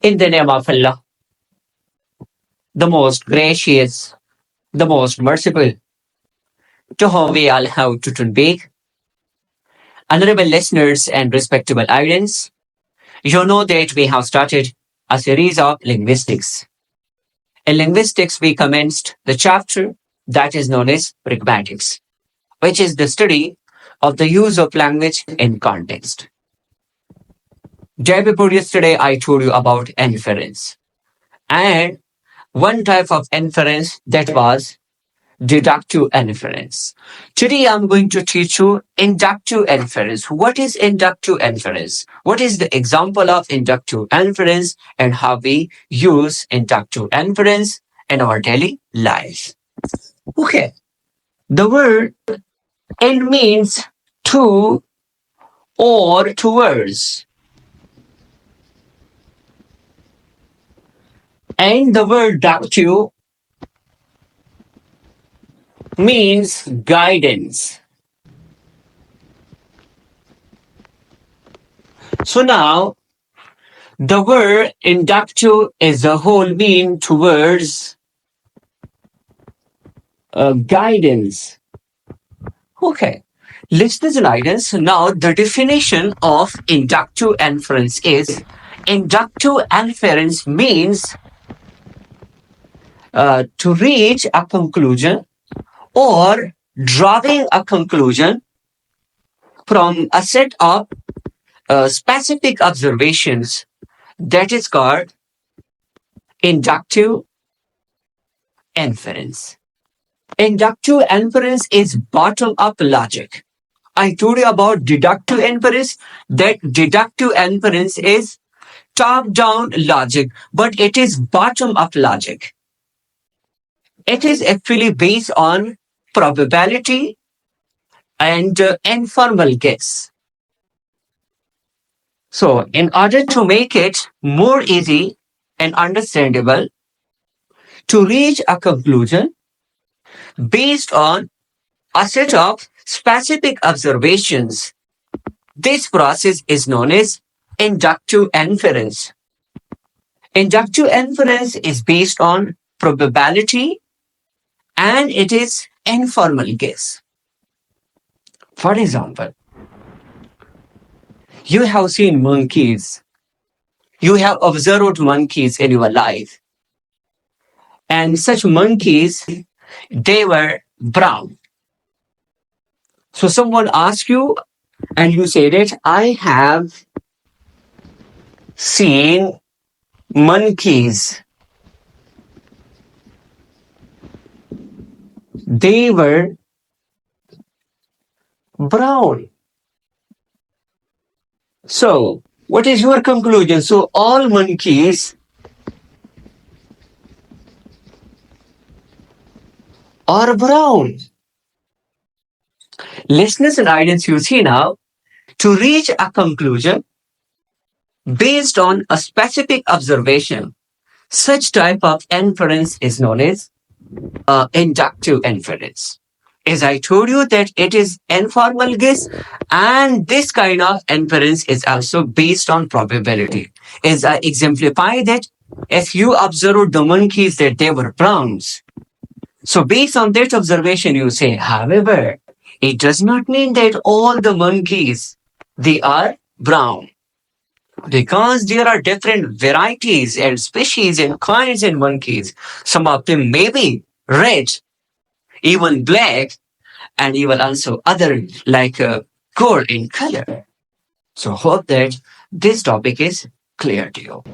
In the name of Allah, the most gracious, the most merciful, to whom we all have to turn back. Honorable listeners and respectable audience, you know that we have started a series of linguistics. In linguistics, we commenced the chapter that is known as pragmatics, which is the study of the use of language in context. Day before yesterday, I told you about inference. And one type of inference that was deductive inference. Today I'm going to teach you inductive inference. What is inductive inference? What is the example of inductive inference and how we use inductive inference in our daily life? Okay. The word in means to or towards. And the word ductive means guidance. So now, the word inductive as a whole mean towards guidance. Okay. Listeners and audience, now the definition of inductive inference is inductive inference means to reach a conclusion or drawing a conclusion from a set of specific observations that is called inductive inference. Inductive inference is bottom-up logic. I told you about deductive inference, that deductive inference is top-down logic, but it is bottom-up logic. It is actually based on probability and informal guess. So, in order to make it more easy and understandable, to reach a conclusion based on a set of specific observations, this process is known as inductive inference. Inductive inference is based on probability and it is informal guess. For example, you have seen monkeys. You have observed monkeys in your life. And such monkeys, they were brown. So someone asks you and you say that I have seen monkeys. They were brown. So, what is your conclusion? So, all monkeys are brown. Listeners and audience, you see now, to reach a conclusion based on a specific observation, such type of inference is known as inductive inference. As I told you that it is informal guess and this kind of inference is also based on probability. As I exemplify that if you observed the monkeys that they were browns, so based on that observation you say, however, it does not mean that all the monkeys, they are brown. Because there are different varieties and species and kinds in monkeys. Some of them may be red, even black, and even also other like gold in color. So hope that this topic is clear to you.